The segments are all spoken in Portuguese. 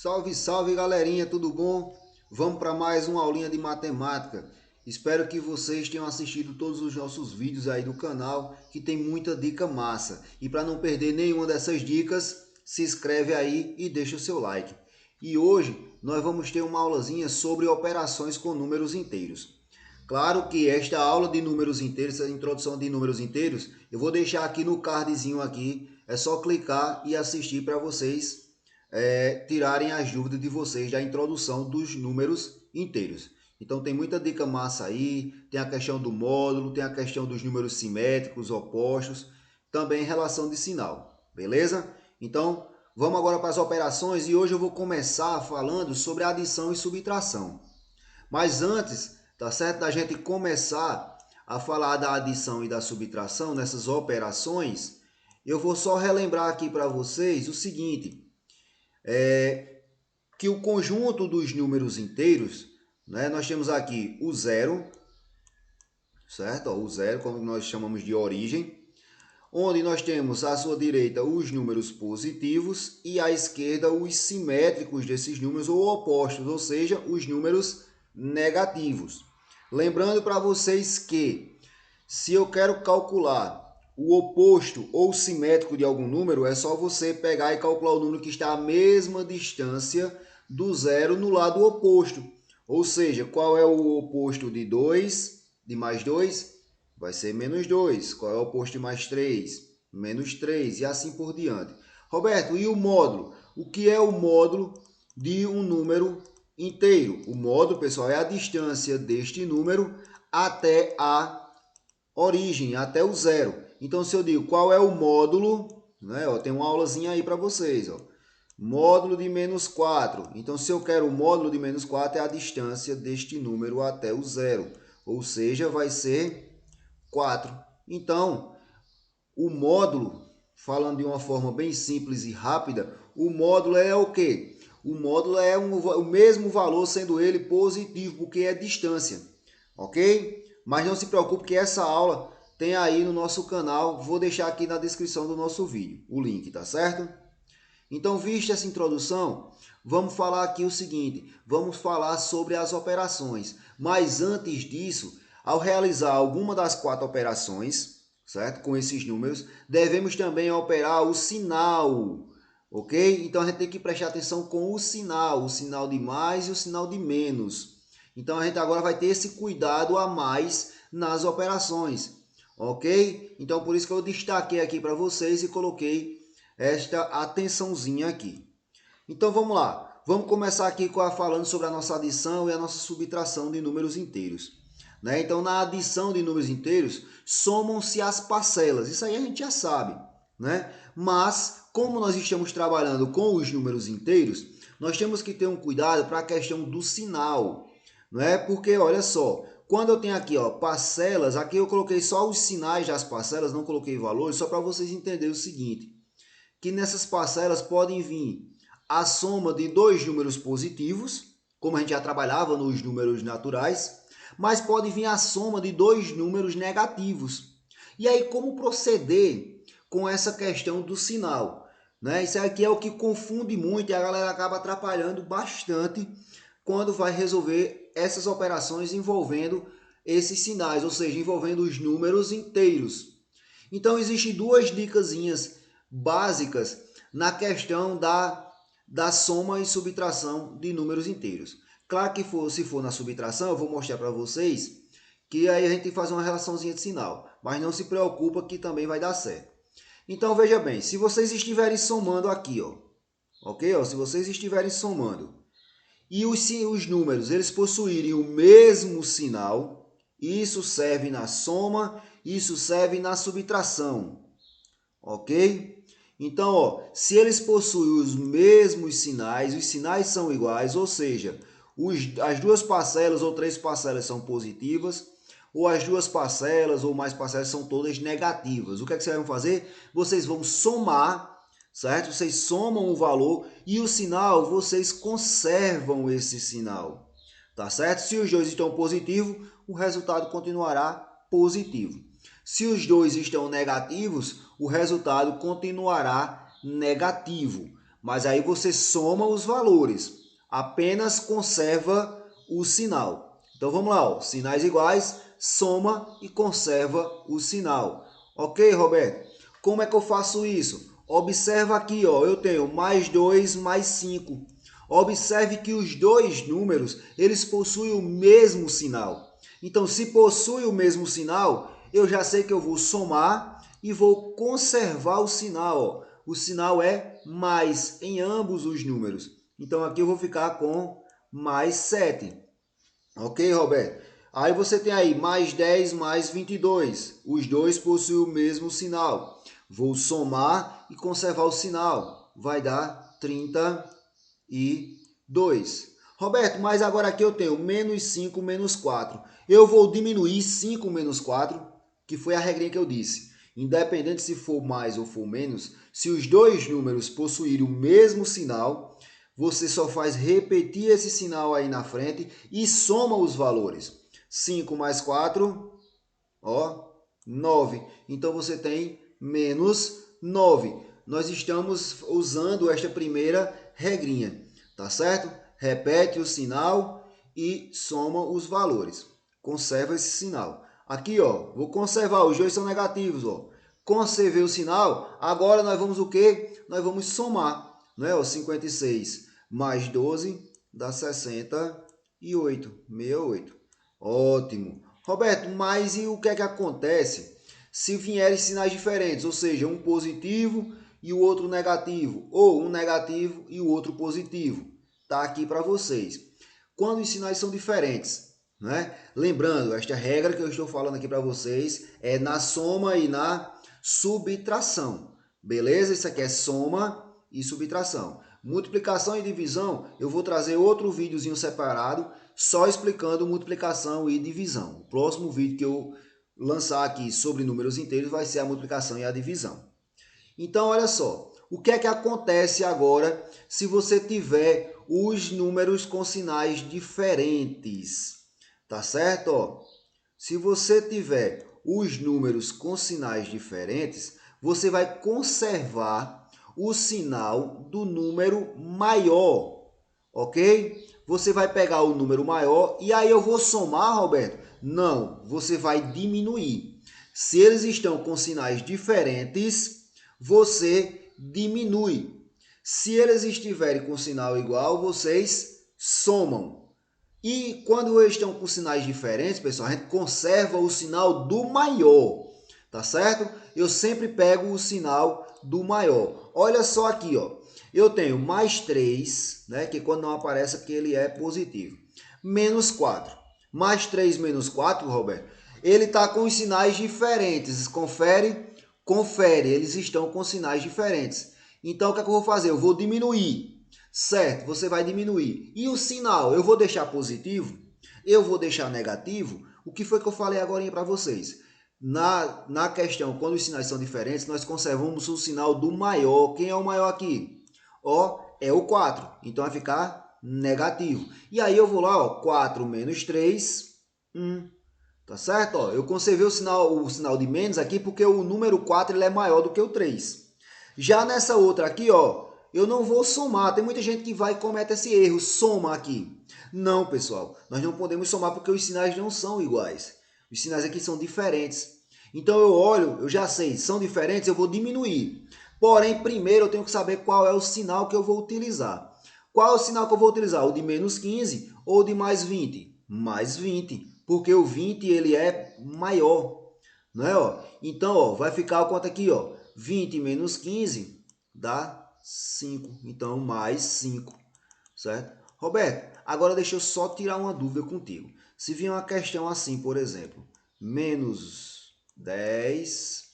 Salve, salve galerinha, tudo bom? Vamos para mais uma aulinha de matemática. Espero que vocês tenham assistido todos os nossos vídeos aí do canal, que tem muita dica massa. E para não perder nenhuma dessas dicas, se inscreve aí e deixa o seu like. E hoje nós vamos ter uma aulazinha sobre operações com números inteiros. Claro que esta aula de números inteiros, essa introdução de números inteiros, eu vou deixar aqui no cardzinho aqui. É só clicar e assistir para vocês tirarem as dúvidas de vocês da introdução dos números inteiros. Então tem muita dica massa aí, tem a questão do módulo, tem a questão dos números simétricos, opostos, também relação de sinal, beleza? Então vamos agora para as operações e hoje eu vou começar falando sobre adição e subtração. Mas antes, tá certo, da gente começar a falar da adição e da subtração nessas operações, eu vou só relembrar aqui para vocês o seguinte, que o conjunto dos números inteiros, né, nós temos aqui o zero, certo? O zero, como nós chamamos de origem, onde nós temos à sua direita os números positivos e à esquerda os simétricos desses números ou opostos, ou seja, os números negativos. Lembrando para vocês que se eu quero calcular o oposto ou simétrico de algum número, é só você pegar e calcular o número que está à mesma distância do zero no lado oposto. Ou seja, qual é o oposto de 2, de mais 2? Vai ser menos 2. Qual é o oposto de mais 3? Menos 3 e assim por diante. Roberto, e o módulo? O que é o módulo de um número inteiro? O módulo, pessoal, é a distância deste número até a origem, até o zero. Então, se eu digo qual é o módulo, né, ó, tem uma aulazinha aí para vocês. Ó, módulo de menos 4. Então, se eu quero o módulo de menos 4, é a distância deste número até o zero. Ou seja, vai ser 4. Então, o módulo, falando de uma forma bem simples e rápida, o módulo é o quê? O módulo é o mesmo valor, sendo ele positivo, porque é distância, ok? Mas não se preocupe que essa aula tem aí no nosso canal, vou deixar aqui na descrição do nosso vídeo, o link, tá certo? Então, vista essa introdução, vamos falar aqui o seguinte, vamos falar sobre as operações. Mas antes disso, ao realizar alguma das 4 operações, certo? Com esses números, devemos também operar o sinal, ok? Então a gente tem que prestar atenção com o sinal de mais e o sinal de menos. Então a gente agora vai ter esse cuidado a mais nas operações, ok? Então por isso que eu destaquei aqui para vocês e coloquei esta atençãozinha aqui. Então vamos lá, vamos começar aqui falando sobre a nossa adição e a nossa subtração de números inteiros. Né? Então na adição de números inteiros, somam-se as parcelas, isso aí a gente já sabe. Né? Mas como nós estamos trabalhando com os números inteiros, nós temos que ter um cuidado para a questão do sinal. Não é? Porque olha só, quando eu tenho aqui ó, parcelas, aqui eu coloquei só os sinais das parcelas, não coloquei valores, só para vocês entenderem o seguinte, que nessas parcelas podem vir a soma de dois números positivos, como a gente já trabalhava nos números naturais, mas pode vir a soma de dois números negativos. E aí, como proceder com essa questão do sinal? Né? Isso aqui é o que confunde muito e a galera acaba atrapalhando bastante quando vai resolver essas operações envolvendo esses sinais, ou seja, envolvendo os números inteiros. Então, existem duas dicasinhas básicas na questão da soma e subtração de números inteiros. Claro que se for na subtração, eu vou mostrar para vocês que aí a gente tem que fazer uma relaçãozinha de sinal. Mas não se preocupa que também vai dar certo. Então, veja bem, se vocês estiverem somando aqui, ó, ok? Ó, se vocês estiverem somando e os números eles possuírem o mesmo sinal, isso serve na soma, isso serve na subtração, ok? Então, ó, se eles possuem os mesmos sinais, os sinais são iguais, ou seja, as duas parcelas ou três parcelas são positivas, ou as duas parcelas ou mais parcelas são todas negativas. O que é que vocês vão fazer? Vocês vão somar, certo? Vocês somam o valor e o sinal, vocês conservam esse sinal, tá certo? Se os dois estão positivos, o resultado continuará positivo. Se os dois estão negativos, o resultado continuará negativo. Mas aí você soma os valores, apenas conserva o sinal. Então vamos lá, ó, sinais iguais, soma e conserva o sinal. Ok, Roberto? Como é que eu faço isso? Observa aqui, ó, eu tenho mais 2 mais 5. Observe que os dois números, eles possuem o mesmo sinal. Então, se possui o mesmo sinal, eu já sei que eu vou somar e vou conservar o sinal. Ó. O sinal é mais em ambos os números. Então, aqui eu vou ficar com mais 7. Ok, Roberto? Aí você tem aí mais 10 mais 22. Os dois possuem o mesmo sinal. Vou somar e conservar o sinal. Vai dar 32. Roberto, mas agora aqui eu tenho menos 5 menos 4. Eu vou diminuir 5 menos 4, que foi a regrinha que eu disse. Independente se for mais ou for menos, se os dois números possuírem o mesmo sinal, você só faz repetir esse sinal aí na frente e soma os valores. 5 mais 4, ó, 9. Então você tem menos 9. Nós estamos usando esta primeira regrinha, tá certo? Repete o sinal e soma os valores. Conserva esse sinal. Aqui, ó, vou conservar, os dois são negativos, ó. Conservei o sinal, agora nós vamos o quê? Nós vamos somar, né? O 56 mais 12 dá 68, 68. Ótimo. Roberto, mas e o que é que acontece se vierem sinais diferentes? Ou seja, um positivo e o outro negativo, ou um negativo e o outro positivo. Tá aqui para vocês. Quando os sinais são diferentes, né? Lembrando, esta regra que eu estou falando aqui para vocês é na soma e na subtração. Beleza? Isso aqui é soma e subtração. Multiplicação e divisão, eu vou trazer outro videozinho separado só explicando multiplicação e divisão. O próximo vídeo que eu lançar aqui sobre números inteiros vai ser a multiplicação e a divisão. Então, olha só, o que é que acontece agora se você tiver os números com sinais diferentes? Tá certo? Ó, se você tiver os números com sinais diferentes, você vai conservar o sinal do número maior, ok? Você vai pegar o número maior e aí eu vou somar, Roberto? Não, você vai diminuir. Se eles estão com sinais diferentes, você diminui. Se eles estiverem com sinal igual, vocês somam. E quando eles estão com sinais diferentes, pessoal, a gente conserva o sinal do maior, tá certo? Eu sempre pego o sinal do maior. Olha só aqui, ó. Eu tenho mais 3, né, que quando não aparece porque ele é positivo. Menos 4. Mais 3 menos 4, Roberto, ele está com os sinais diferentes. Confere? Confere, eles estão com sinais diferentes. Então, o que é que eu vou fazer? Eu vou diminuir. Certo, você vai diminuir. E o sinal, eu vou deixar positivo? Eu vou deixar negativo? O que foi que eu falei agora para vocês? Na questão, quando os sinais são diferentes, nós conservamos o sinal do maior. Quem é o maior aqui? Ó, é o 4. Então vai ficar negativo. E aí eu vou lá, ó, 4 menos 3, 1. Tá certo? Ó, eu conservei o sinal de menos aqui porque o número 4 ele é maior do que o 3. Já nessa outra aqui, ó, eu não vou somar. Tem muita gente que vai e comete esse erro, soma aqui. Não, pessoal, nós não podemos somar porque os sinais não são iguais. Os sinais aqui são diferentes. Então eu olho, eu já sei, são diferentes, eu vou diminuir. Porém, primeiro eu tenho que saber qual é o sinal que eu vou utilizar. Qual é o sinal que eu vou utilizar? O de menos 15 ou o de mais 20? Mais 20, porque o 20 ele é maior. Não é, ó? Então, ó, vai ficar o quanto aqui, ó? 20 menos 15 dá 5. Então, mais 5, certo? Roberto, agora deixa eu só tirar uma dúvida contigo. Se vier uma questão assim, por exemplo, menos 10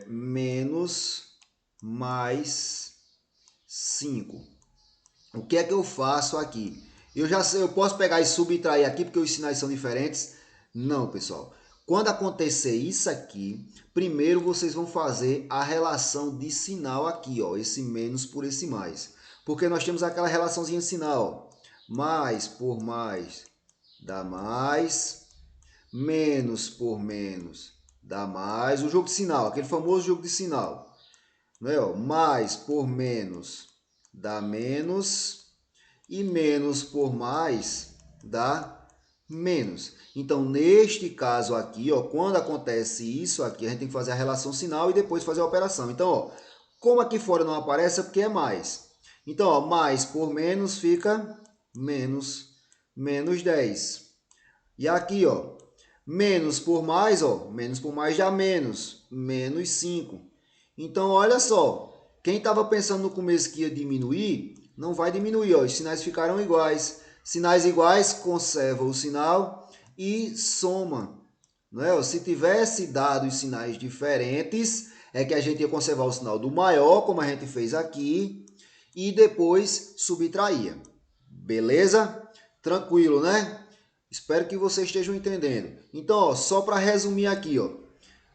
menos mais 5. O que é que eu faço aqui? Eu já sei, eu posso pegar e subtrair aqui porque os sinais são diferentes? Não, pessoal. Quando acontecer isso aqui, primeiro vocês vão fazer a relação de sinal aqui, ó, esse menos por esse mais. Porque nós temos aquela relaçãozinha de sinal, ó. Mais por mais dá mais, menos por menos dá mais. O jogo de sinal, aquele famoso jogo de sinal. né? Ó, mais por menos dá menos e menos por mais dá menos. Então, neste caso aqui, ó, quando acontece isso aqui, a gente tem que fazer a relação sinal e depois fazer a operação. Então, ó, como aqui fora não aparece, é porque é mais. Então, ó, mais por menos fica menos 10. E aqui, ó, menos por mais, ó, menos por mais dá menos 5. Então, olha só, quem estava pensando no começo que ia diminuir, não vai diminuir, ó, os sinais ficaram iguais. Sinais iguais, conserva o sinal e soma. Não é? Se tivesse dado os sinais diferentes, é que a gente ia conservar o sinal do maior, como a gente fez aqui, e depois subtraía. Beleza? Tranquilo, né? Espero que vocês estejam entendendo. Então, ó, só para resumir aqui, ó,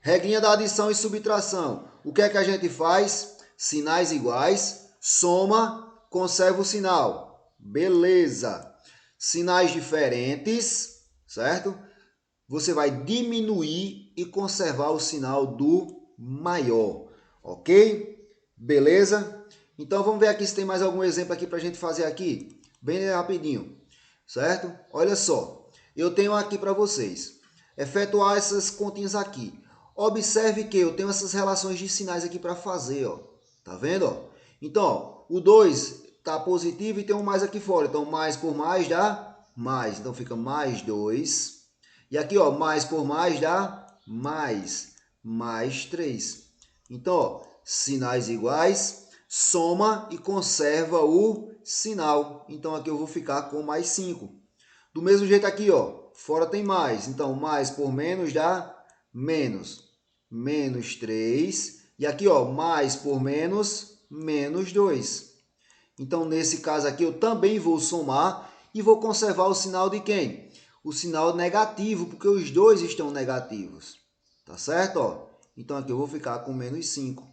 regrinha da adição e subtração. O que é que a gente faz? Sinais iguais, soma, conserva o sinal. Beleza. Sinais diferentes, certo? Você vai diminuir e conservar o sinal do maior, ok? Beleza? Então vamos ver aqui se tem mais algum exemplo aqui para a gente fazer aqui, bem rapidinho, certo? Olha só, eu tenho aqui para vocês, efetuar essas continhas aqui. Observe que eu tenho essas relações de sinais aqui para fazer, ó. Tá vendo, ó? Então, ó, o 2 está positivo e tem um mais aqui fora. Então, mais por mais dá mais. Então, fica mais 2. E aqui, ó, mais por mais dá mais 3. Então, ó, sinais iguais, soma e conserva o sinal. Então, aqui eu vou ficar com mais 5. Do mesmo jeito aqui, ó, fora tem mais. Então, mais por menos dá menos 3. E aqui, ó, mais por menos 2. Então, nesse caso aqui, eu também vou somar e vou conservar o sinal de quem? O sinal negativo, porque os dois estão negativos. Tá certo? Ó? Então, aqui eu vou ficar com menos 5,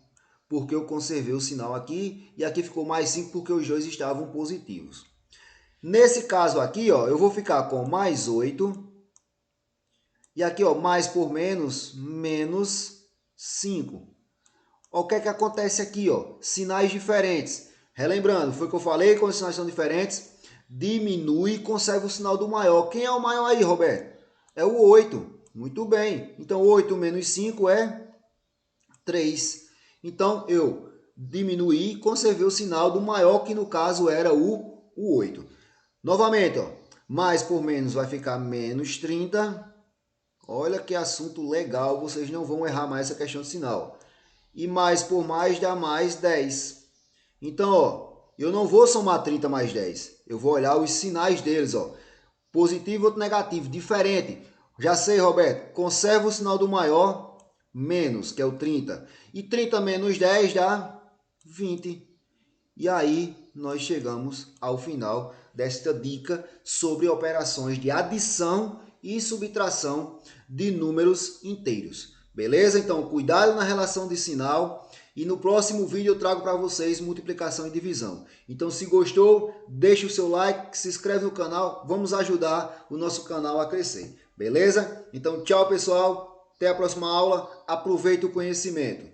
porque eu conservei o sinal aqui, e aqui ficou mais 5 porque os dois estavam positivos. Nesse caso aqui, ó, eu vou ficar com mais 8. E aqui, ó, mais por menos 5. O que é que acontece aqui, ó? Sinais diferentes. Relembrando, foi o que eu falei, quando os sinais são diferentes, diminui e conserva o sinal do maior. Quem é o maior aí, Roberto? É o 8. Muito bem. Então, 8 menos 5 é 3. Então, eu diminuí e conservei o sinal do maior, que no caso era o 8. Novamente, ó, mais por menos vai ficar menos 30. Olha que assunto legal, vocês não vão errar mais essa questão de sinal. E mais por mais dá mais 10. Então, ó, eu não vou somar 30 mais 10. Eu vou olhar os sinais deles, ó. Positivo e outro negativo, diferente. Já sei, Roberto, conserva o sinal do maior, menos, que é o 30. E 30 menos 10 dá 20. E aí nós chegamos ao final desta dica sobre operações de adição e subtração de números inteiros. Beleza? Então, cuidado na relação de sinal. E no próximo vídeo eu trago para vocês multiplicação e divisão. Então, se gostou, deixe o seu like, se inscreve no canal. Vamos ajudar o nosso canal a crescer. Beleza? Então, tchau, pessoal. Até a próxima aula. Aproveite o conhecimento.